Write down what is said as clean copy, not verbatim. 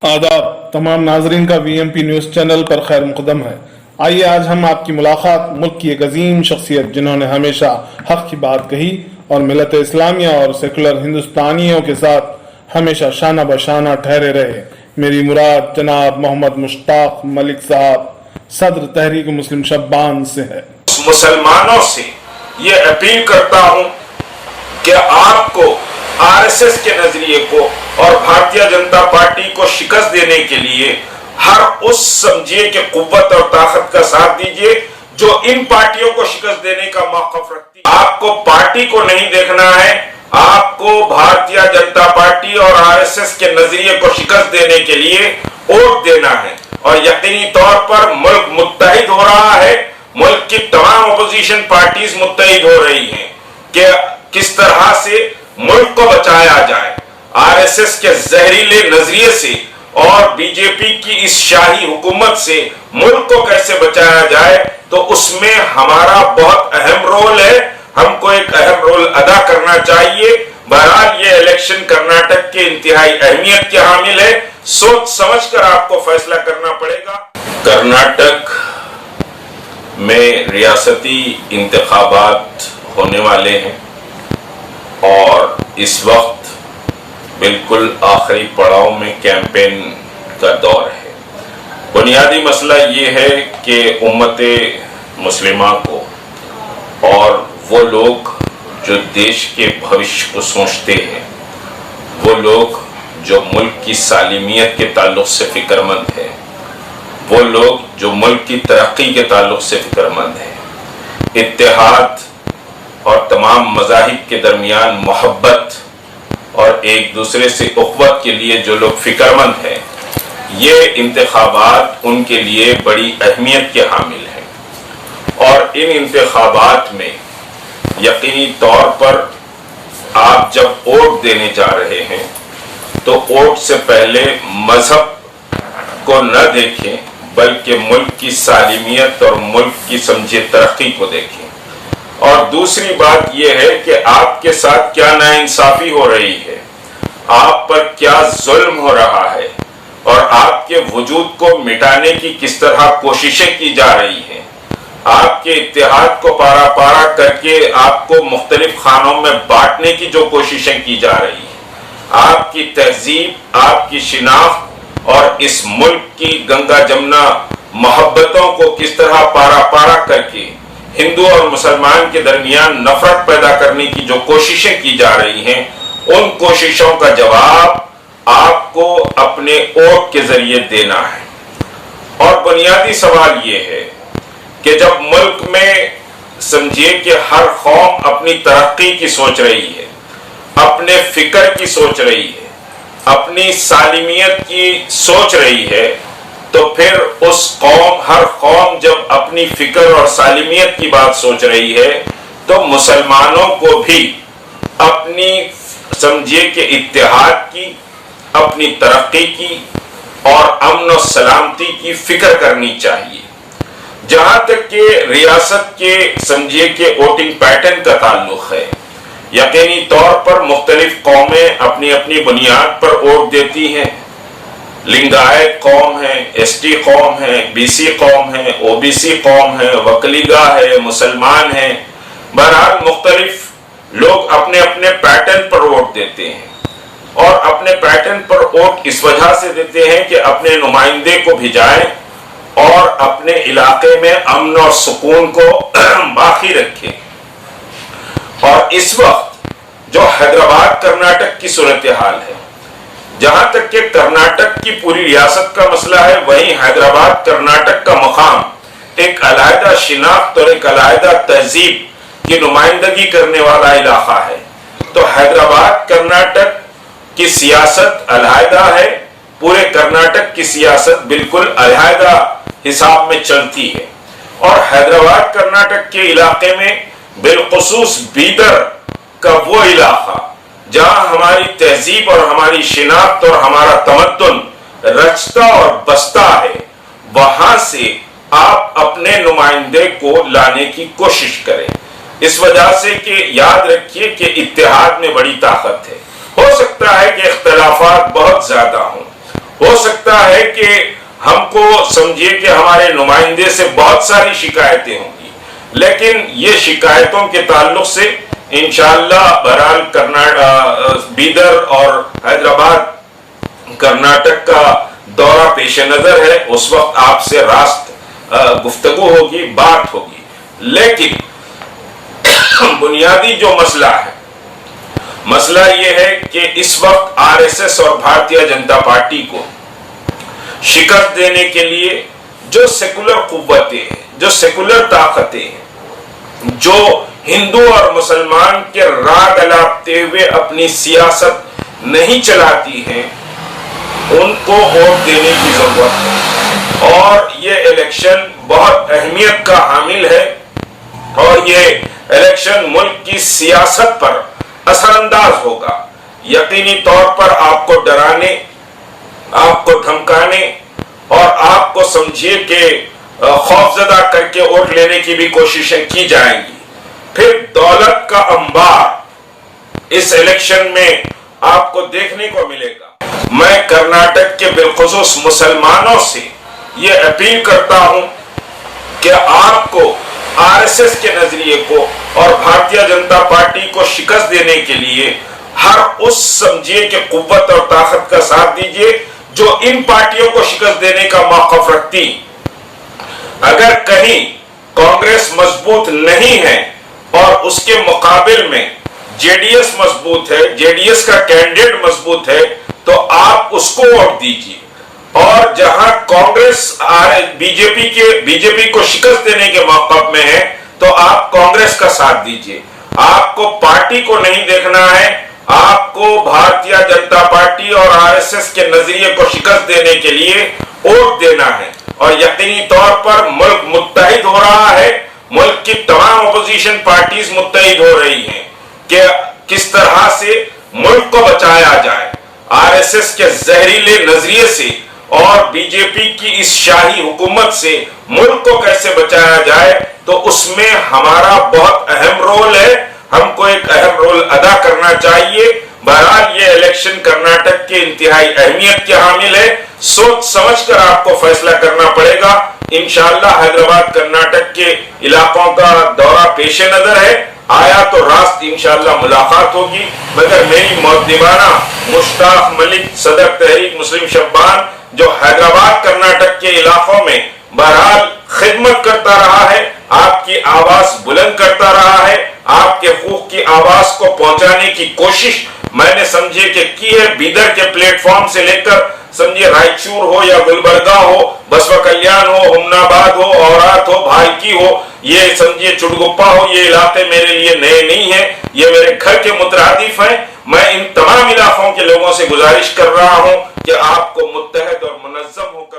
आदाब तमाम नाजरीन का VMP न्यूज़ चैनल पर खैर मुकदम है। आइए आज हम आपकी मुलाकात मुल्क की एक अजीम शख्सियत जिन्होंने हमेशा हक की बात कही और मिलत इस्लामिया और सेकुलर हिंदुस्तानियों के साथ हमेशा शाना बशाना ठहरे रहे, मेरी मुराद जनाब मोहम्मद मुश्ताक मलिक साहब सदर तहरीक मुस्लिम शब्बान से है। मुसलमानों से ये अपील करता हूं कि आपको RSS के नजरिए को और भारतीय जनता पार्टी को शिकस्त देने के लिए हर उस समझिए कि कुव्वत और ताकत का साथ दीजिए जो इन पार्टियों को शिकस्त देने का मौक़िफ़ रखती है। आपको पार्टी को नहीं देखना है, आपको भारतीय जनता पार्टी और RSS के नजरिए को शिकस्त देने के लिए वोट देना है। और यकीनी तौर पर मुल्क मुत्तहिद हो रहा है, मुल्क की तमाम अपोजिशन पार्टीज मुत्तहिद हो रही हैं कि किस तरह से मुल्क को बचाया जाए RSS के जहरीले नजरिए से और बीजेपी की इस शाही हुकूमत से मुल्क को कैसे बचाया जाए, तो उसमें हमारा बहुत अहम रोल है। हमको एक अहम रोल अदा करना चाहिए। बहरहाल ये इलेक्शन कर्नाटक के इंतहाई अहमियत के हामिल है, सोच समझ कर आपको फैसला करना पड़ेगा। कर्नाटक में रियासती इंतखाबात होने वाले हैं और इस वक्त बिल्कुल आखिरी पड़ाव में कैंपेन का दौर है। बुनियादी मसला ये है कि उम्मते मुस्लिमा को और वो लोग जो देश के भविष्य को सोचते हैं, वो लोग जो मुल्क की सालिमियत के ताल्लुक से फिक्रमंद है, वो लोग जो मुल्क की तरक्की के ताल्लुक से फिक्रमंद है, इत्तेहाद और तमाम मज़ाहिब के दरमियान मोहब्बत और एक दूसरे से उख़्वत के लिए जो लोग फिक्रमंद हैं, ये इंतखाबात उनके लिए बड़ी अहमियत के हामिल हैं। और इन इंतखाबात में यकीनी तौर पर आप जब वोट देने जा रहे हैं तो वोट से पहले मजहब को न देखें, बल्कि मुल्क की सालिमियत और मुल्क की समझे तरक्की को देखें। और दूसरी बात यह है कि आपके साथ क्या नाइंसाफी हो रही है, आप पर क्या जुल्म हो रहा है और आपके वजूद को मिटाने की किस तरह कोशिशें की जा रही हैं। आपके इत्तेहाद को पारा पारा करके आपको मुख्तलिफ खानों में बांटने की जो कोशिशें की जा रही हैं, आपकी तहजीब, आपकी शिनाख्त और इस मुल्क की गंगा जमुना मोहब्बतों को किस तरह पारा पारा करके हिंदू और मुसलमान के दरमियान नफरत पैदा करने की जो कोशिशें की जा रही हैं, उन कोशिशों का जवाब आपको अपने वोट के जरिए देना है। और बुनियादी सवाल ये है कि जब मुल्क में समझिए कि हर कौम अपनी तरक्की की सोच रही है, अपने फिक्र की सोच रही है, अपनी सालिमियत की सोच रही है, तो फिर उस कौम, हर कौम जब अपनी फिक्र और सालिमियत की बात सोच रही है, तो मुसलमानों को भी अपनी समझिए कि इत्तेहाद की, अपनी तरक्की की और अमन और सलामती की फिक्र करनी चाहिए। जहां तक कि रियासत के समझिए कि वोटिंग पैटर्न का ताल्लुक है, यकीनी तौर पर मुख्तलिफ कौमें अपनी अपनी बुनियाद पर वोट देती हैं। लिंगायत कौम है, ST कौम है, BC कौम है, OBC कौम है, वकलीगा है, मुसलमान है। बहरहाल मुख्तलिफ लोग अपने अपने पैटर्न पर वोट देते हैं और अपने पैटर्न पर वोट इस वजह से देते हैं कि अपने नुमाइंदे को भिजाएं और अपने इलाके में अमन और सुकून को बाकी रखें। और इस वक्त जो हैदराबाद कर्नाटक की सूरत हाल है, जहां तक कि कर्नाटक की पूरी रियासत का मसला है, वहीं हैदराबाद कर्नाटक का मकाम एक अलहदा शिनाख्त और एक अलहदा तहजीब की नुमाइंदगी करने वाला इलाका है। तो हैदराबाद कर्नाटक की सियासत अलहदा है, पूरे कर्नाटक की सियासत बिल्कुल अलहदा हिसाब में चलती है। और हैदराबाद कर्नाटक के इलाके में बिलखुसूस बीदर का वो इलाका जहां हमारी तहजीब और हमारी शिनाख्त और हमारा तमद्दुन रचता और बसता है, वहां से आप अपने नुमाइंदे को लाने की कोशिश करें। इस वजह से कि याद रखिए कि इत्तेहाद में बड़ी ताकत है। हो सकता है कि इख्तिलाफात बहुत ज्यादा हों ہو سکتا ہے کہ ہم کو سمجھیے کہ ہمارے نمائندے سے بہت ساری شکایتیں ہوں گی، لیکن یہ شکایتوں کے تعلق سے انشاءاللہ بہرحال بیدر اور حیدرآباد کرناٹک کا دورہ پیش نظر ہے، اس وقت آپ سے راست گفتگو ہوگی، بات ہوگی. لیکن بنیادی جو مسئلہ ہے، مسئلہ یہ ہے کہ اس وقت آر ایس ایس اور بھارتیہ جنتا پارٹی کو شکست دینے کے لیے جو سیکولر قوتیں ہیں، جو سیکولر طاقتیں ہیں، جو ہندو اور مسلمان کے راگ الاپتے ہوئے اپنی سیاست نہیں چلاتی ہیں، ان کو ووٹ دینے کی ضرورت ہے. اور یہ الیکشن بہت اہمیت کا حامل ہے، اور یہ الیکشن ملک کی سیاست پر اثر انداز ہوگا. یقینی طور پر آپ کو ڈرانے، آپ کو دھمکانے اور آپ کو سمجھیے کہ خوفزدہ کر کے ووٹ لینے کی بھی کوششیں کی جائیں گی. پھر دولت کا انبار اس الیکشن میں آپ کو دیکھنے کو ملے گا. میں کرناٹک کے بالخصوص مسلمانوں سے یہ اپیل کرتا ہوں کہ آپ کو آر ایس ایس کے نظریے کو اور بھارتیہ جنتا پارٹی کو شکست دینے کے لیے ہر اس سمجھیے کہ قوت اور طاقت کا ساتھ دیجیے جو ان پارٹیوں کو شکست دینے کا موقف رکھتی. اگر کہیں کانگریس مضبوط نہیں ہے اور اس کے مقابل میں جے ڈی ایس مضبوط ہے، جے ڈی ایس کا کینڈیڈیٹ مضبوط ہے، تو آپ اس کو ووٹ دیجیے. اور جہاں کانگریس بی جے پی کو شکست دینے کے موقف میں ہے تو آپ کانگریس کا ساتھ دیجیے. آپ کو پارٹی کو نہیں دیکھنا ہے، آپ کو بھارتیہ جنتا پارٹی اور آر ایس ایس کے نظریے کو شکست دینے کے لیے ووٹ دینا ہے. اور یقینی طور پر ملک متحد ہو رہا ہے، ملک کی تمام اپوزیشن پارٹیز متحد ہو رہی ہیں کہ کس طرح سے ملک کو بچایا جائے آر ایس ایس کے زہریلے نظریے سے، اور بی جے پی کی اس شاہی حکومت سے ملک کو کیسے بچایا جائے. تو اس میں ہمارا بہت اہم رول ہے، ہم کو ایک اہم رول ادا کرنا چاہیے. بہرحال یہ الیکشن کرناٹک کے انتہائی اہمیت کے حامل ہے، سوچ سمجھ کر آپ کو فیصلہ کرنا پڑے گا. انشاءاللہ حیدرآباد کرناٹک کے علاقوں کا دورہ پیش نظر ہے، آیا تو راست انشاءاللہ ملاقات ہوگی. مگر میری مؤدبانہ مشتاق ملک، صدر تحریک مسلم شبان، جو حیدرآباد کرناٹک کے علاقوں میں بہرحال خدمت کرتا رہا ہے، آپ کی آواز بلند کرتا رہا ہے، آپ کے حقوق کی آواز کو پہنچانے کی کوشش میں نے سمجھے کہ کی ہے. بیدر کے پلیٹ فارم سے لے کر سمجھے رائچور ہو یا گلبرگہ ہو، بسوا کلیان ہو، ہمناباد ہو، اورات ہو، بھالکی ہو، یہ سمجھے چڑگپا ہو، یہ علاقے میرے لیے نئے نہیں ہیں، یہ میرے گھر کے مترادف ہیں. میں ان تمام علاقوں کے لوگوں سے گزارش کر رہا ہوں کہ آپ کو متحد اور منظم ہو کر